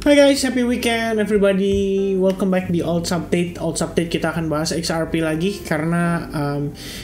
Hai guys, happy weekend everybody. Welcome back di Alts Update. Alts Update kita akan bahas XRP lagi karena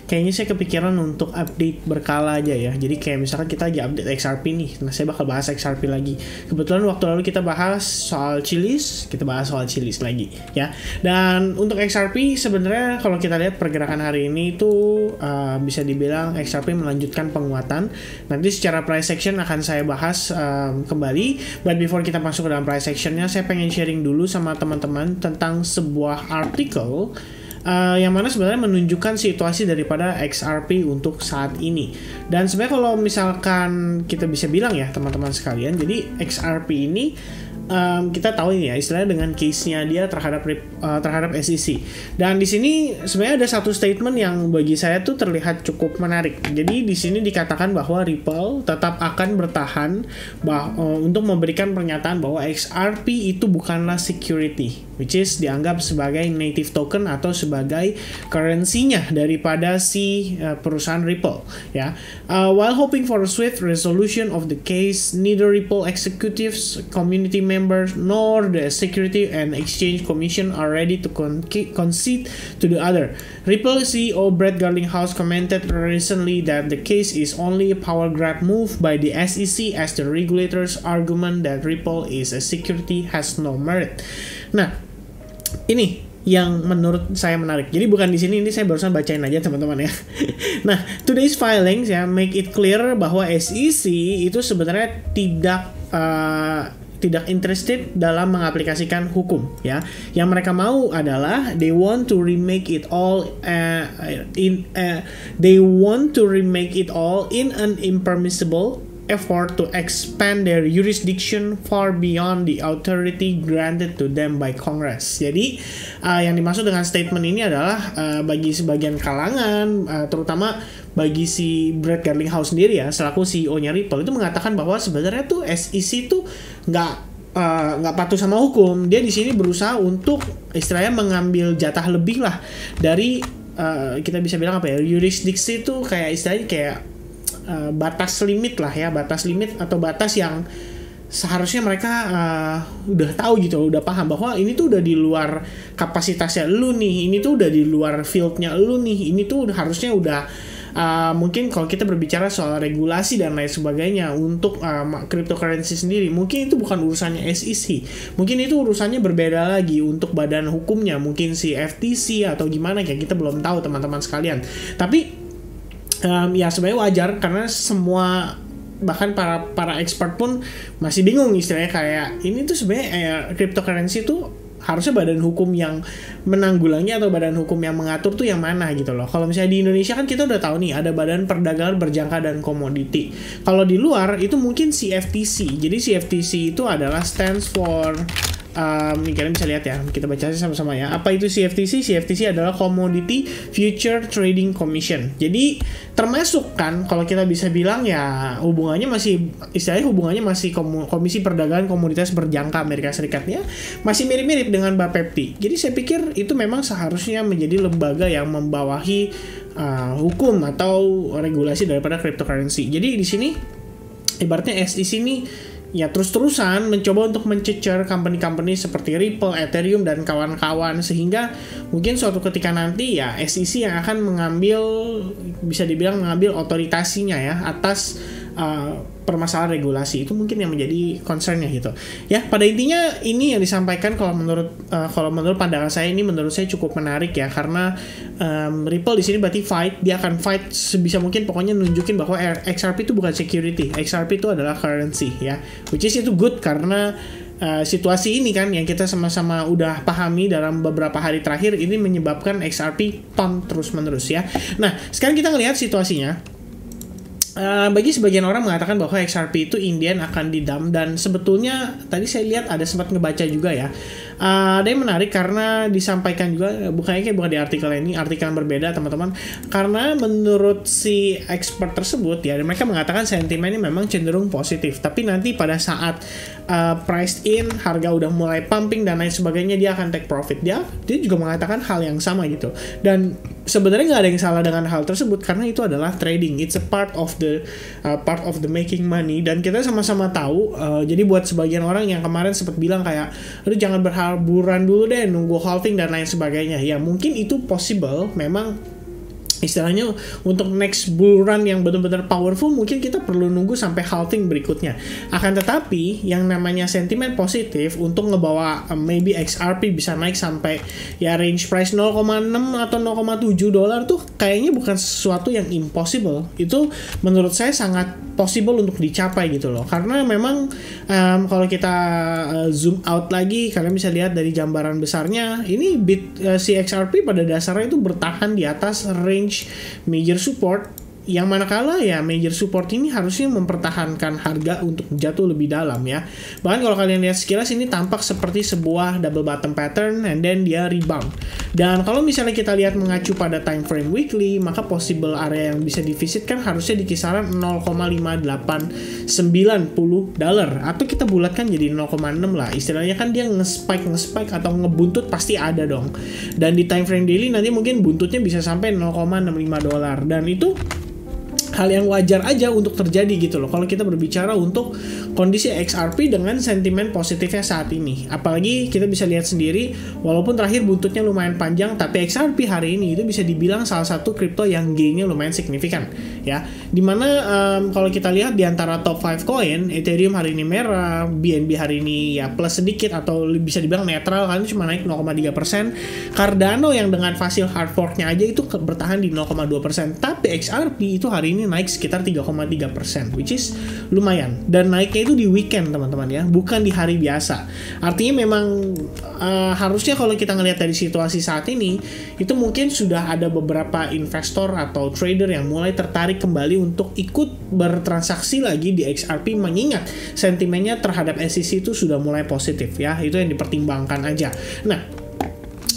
kayaknya saya kepikiran untuk update berkala aja ya. Jadi kayak misalkan kita lagi update XRP nih, nah saya bakal bahas XRP lagi. Kebetulan waktu lalu kita bahas soal Chiliz, kita bahas soal Chiliz lagi ya. Dan untuk XRP sebenarnya kalau kita lihat pergerakan hari ini itu bisa dibilang XRP melanjutkan penguatan. Nanti secara price action akan saya bahas kembali. But before kita masuk ke dalam price sectionnya, saya pengen sharing dulu sama teman-teman tentang sebuah artikel yang mana sebenarnya menunjukkan situasi daripada XRP untuk saat ini. Dan sebenarnya kalau misalkan kita bisa bilang ya teman-teman sekalian, jadi XRP ini kita tahu ini ya istilahnya dengan case-nya dia terhadap SEC. Dan di sini sebenarnya ada satu statement yang bagi saya tuh terlihat cukup menarik. Jadi di sini dikatakan bahwa Ripple tetap akan bertahan untuk memberikan pernyataan bahwa XRP itu bukanlah security, which is dianggap sebagai native token atau sebagai currency-nya daripada si perusahaan Ripple ya. While hoping for a swift resolution of the case, neither Ripple executives, community members, nor the Security and Exchange Commission are ready to concede to the other. Ripple CEO Brett Garlinghouse commented recently that the case is only a power grab move by the SEC as the regulator's argument that Ripple is a security has no merit. Nah, ini yang menurut saya menarik. Jadi bukan di sini, ini saya barusan bacain aja teman-teman ya. Nah, today's filings ya make it clear bahwa SEC itu sebenarnya tidak interested dalam mengaplikasikan hukum ya. Yang mereka mau adalah they want to remake it all in an impermissible effort to expand their jurisdiction far beyond the authority granted to them by Congress. Jadi yang dimaksud dengan statement ini adalah bagi sebagian kalangan, terutama bagi si Brett Garlinghouse sendiri ya, selaku CEO-nya Ripple, itu mengatakan bahwa sebenarnya tuh SEC tuh nggak patuh sama hukum. Dia di sini berusaha untuk istilahnya mengambil jatah lebih lah dari kita bisa bilang apa ya, jurisdiksi itu kayak istilahnya kayak batas limit lah ya, batas limit atau batas yang seharusnya mereka udah tahu gitu, udah paham bahwa ini tuh udah di luar kapasitasnya lu nih, ini tuh udah di luar fieldnya lu nih, ini tuh harusnya udah mungkin kalau kita berbicara soal regulasi dan lain sebagainya untuk cryptocurrency sendiri, mungkin itu bukan urusannya SEC, mungkin itu urusannya berbeda lagi untuk badan hukumnya, mungkin si FTC atau gimana kayak kita belum tahu teman-teman sekalian. Tapi ya sebenarnya wajar karena semua bahkan para expert pun masih bingung istilahnya kayak ini tuh sebenarnya cryptocurrency tuh harusnya badan hukum yang menanggulangi atau badan hukum yang mengatur tuh yang mana gitu loh. Kalau misalnya di Indonesia kan kita udah tahu nih ada Badan Perdagangan Berjangka dan Komoditi. Kalau di luar itu mungkin CFTC. Jadi CFTC itu adalah stands for ini kalian bisa lihat ya, kita baca sama-sama ya. Apa itu CFTC? CFTC adalah Commodity Future Trading Commission. Jadi termasuk kan kalau kita bisa bilang ya hubungannya masih Komisi Perdagangan Komoditas Berjangka Amerika Serikat ya, masih mirip-mirip dengan Bapepti. Jadi saya pikir itu memang seharusnya menjadi lembaga yang membawahi hukum atau regulasi daripada cryptocurrency. Jadi di sini ibaratnya SEC ini ya terus-terusan mencoba untuk mencecer company-company seperti Ripple, Ethereum, dan kawan-kawan, sehingga mungkin suatu ketika nanti ya SEC yang akan bisa dibilang mengambil otoritasinya ya atas permasalahan regulasi. Itu mungkin yang menjadi concernnya gitu ya. Pada intinya ini yang disampaikan kalau menurut pandangan saya, ini menurut saya cukup menarik ya, karena Ripple di sini berarti dia akan fight sebisa mungkin, pokoknya nunjukin bahwa XRP itu bukan security, XRP itu adalah currency ya, which is itu good karena situasi ini kan yang kita sama-sama udah pahami dalam beberapa hari terakhir ini menyebabkan XRP pump terus-menerus ya. Nah sekarang kita ngelihat situasinya. Bagi sebagian orang mengatakan bahwa XRP itu Indian akan didump, dan sebetulnya tadi saya lihat ada sempat ngebaca juga ya, Ada yang menarik karena disampaikan juga, bukan di artikel ini, artikel yang berbeda teman-teman, karena menurut si expert tersebut ya, mereka mengatakan sentimennya memang cenderung positif, tapi nanti pada saat priced in, harga udah mulai pumping dan lain sebagainya, dia akan take profit. Dia juga mengatakan hal yang sama gitu, dan sebenarnya nggak ada yang salah dengan hal tersebut karena itu adalah trading, it's a part of the making money, dan kita sama-sama tahu. Jadi buat sebagian orang yang kemarin sempat bilang kayak, aduh jangan berhamburan dulu deh, nunggu halving dan lain sebagainya, ya mungkin itu possible, memang istilahnya untuk next bull run yang benar-benar powerful mungkin kita perlu nunggu sampai halving berikutnya. Akan tetapi yang namanya sentimen positif untuk ngebawa maybe XRP bisa naik sampai ya range price 0,6 atau 0,7 dolar tuh kayaknya bukan sesuatu yang impossible. Itu menurut saya sangat possible untuk dicapai gitu loh. Karena memang kalau kita zoom out lagi, kalian bisa lihat dari gambaran besarnya, ini si XRP pada dasarnya itu bertahan di atas range major support, yang manakala ya major support ini harusnya mempertahankan harga untuk jatuh lebih dalam ya. Bahkan kalau kalian lihat sekilas ini tampak seperti sebuah double bottom pattern and then dia rebound. Dan kalau misalnya kita lihat mengacu pada time frame weekly, maka possible area yang bisa divisitkan harusnya di kisaran 0,5890 dolar, atau kita bulatkan jadi 0,6 lah. Istilahnya kan dia nge-spike atau ngebuntut pasti ada dong. Dan di time frame daily nanti mungkin buntutnya bisa sampai 0,65 dolar, dan itu hal yang wajar aja untuk terjadi gitu loh kalau kita berbicara untuk kondisi XRP dengan sentimen positifnya saat ini. Apalagi kita bisa lihat sendiri, walaupun terakhir buntutnya lumayan panjang, tapi XRP hari ini itu bisa dibilang salah satu kripto yang gainnya lumayan signifikan ya. Dimana kalau kita lihat di antara top 5 coin, Ethereum hari ini merah, BNB hari ini ya plus sedikit atau bisa dibilang netral, kan cuma naik 0,3%. Cardano yang dengan fasil hard forknya aja itu bertahan di 0,2%, tapi XRP itu hari ini naik sekitar 3,3%, which is lumayan, dan naiknya itu di weekend teman-teman ya, bukan di hari biasa. Artinya memang harusnya kalau kita ngelihat dari situasi saat ini, itu mungkin sudah ada beberapa investor atau trader yang mulai tertarik kembali untuk ikut bertransaksi lagi di XRP, mengingat sentimennya terhadap SEC itu sudah mulai positif ya. Itu yang dipertimbangkan aja. Nah,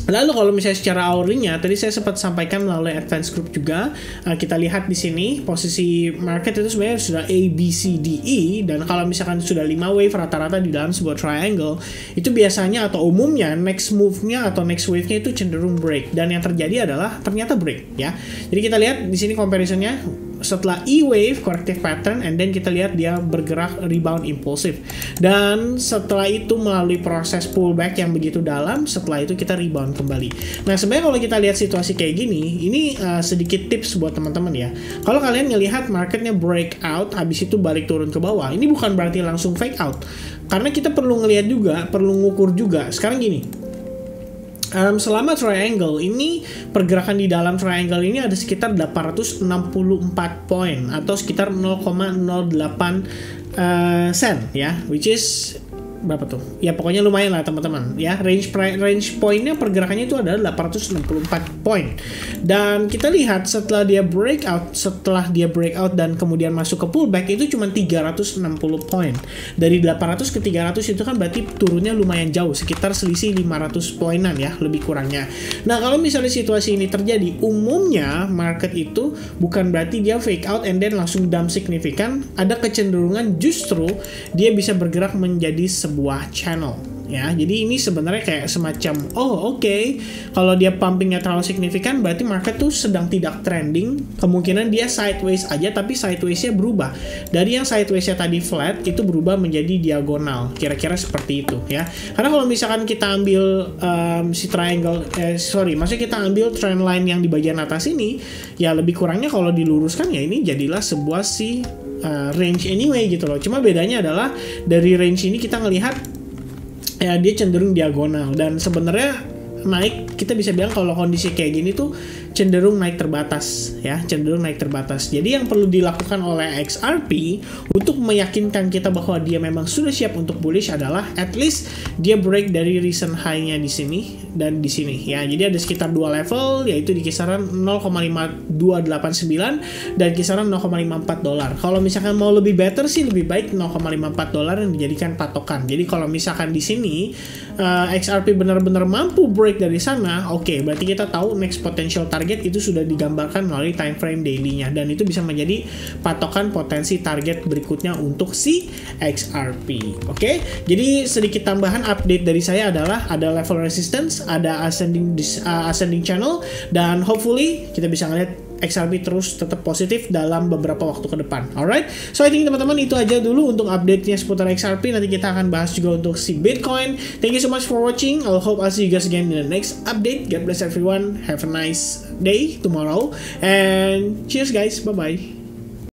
lalu kalau misalnya secara hourly-nya, tadi saya sempat sampaikan melalui advance group juga, kita lihat di sini posisi market itu sebenarnya sudah A, B, C, D, E, dan kalau misalkan sudah 5 wave rata-rata di dalam sebuah triangle, itu biasanya atau umumnya next move-nya atau next wave-nya itu cenderung break, dan yang terjadi adalah ternyata break ya. Jadi kita lihat di sini comparison-nya, setelah E-wave corrective pattern, and then kita lihat dia bergerak rebound impulsif, dan setelah itu melalui proses pullback yang begitu dalam, setelah itu kita rebound kembali. Nah sebenarnya kalau kita lihat situasi kayak gini, ini sedikit tips buat teman-teman ya. Kalau kalian ngelihat marketnya breakout, habis itu balik turun ke bawah, ini bukan berarti langsung fake out, karena kita perlu ngelihat juga, perlu ngukur juga. Sekarang gini, selama triangle ini, pergerakan di dalam triangle ini ada sekitar 864 poin atau sekitar 0,08 sen ya, which is berapa tuh? Ya pokoknya lumayan lah teman-teman ya. Range poinnya pergerakannya itu adalah 864 poin. Dan kita lihat setelah dia breakout dan kemudian masuk ke pullback, itu cuma 360 poin. Dari 800 ke 300 itu kan berarti turunnya lumayan jauh, sekitar selisih 500 poinan ya, lebih kurangnya. Nah, kalau misalnya situasi ini terjadi, umumnya market itu bukan berarti dia fake out and then langsung dump signifikan. Ada kecenderungan justru dia bisa bergerak menjadi sebuah channel ya. Jadi ini sebenarnya kayak semacam kalau dia pumpingnya terlalu signifikan berarti market tuh sedang tidak trending, kemungkinan dia sideways aja, tapi sidewaysnya berubah dari yang sidewaysnya tadi flat itu berubah menjadi diagonal, kira-kira seperti itu ya. Karena kalau misalkan kita ambil maksudnya kita ambil trend line yang di bagian atas ini, ya lebih kurangnya kalau diluruskan ya ini jadilah sebuah range anyway gitu loh. Cuma bedanya adalah dari range ini kita ngelihat ya dia cenderung diagonal, dan sebenarnya naik, kita bisa bilang kalau kondisi kayak gini tuh cenderung naik terbatas ya, cenderung naik terbatas. Jadi yang perlu dilakukan oleh XRP untuk meyakinkan kita bahwa dia memang sudah siap untuk bullish adalah at least dia break dari recent high-nya di sini dan di sini ya. Jadi ada sekitar dua level, yaitu di kisaran 0,5289 dan kisaran 0,54 dolar. Kalau misalkan mau lebih better sih lebih baik 0,54 dolar yang dijadikan patokan. Jadi kalau misalkan di sini XRP benar-benar mampu break dari sana, oke, berarti kita tahu next potential target itu sudah digambarkan melalui time frame daily-nya, dan itu bisa menjadi patokan potensi target berikutnya untuk si XRP. Oke, jadi sedikit tambahan update dari saya adalah ada level resistance, ada ascending channel, dan hopefully kita bisa ngeliat XRP terus tetap positif dalam beberapa waktu ke depan. Alright, so I think teman-teman itu aja dulu untuk update-nya seputar XRP. Nanti kita akan bahas juga untuk si Bitcoin. Thank you so much for watching. I hope I'll see you guys again in the next update. God bless everyone. Have a nice day tomorrow. And cheers guys. Bye-bye.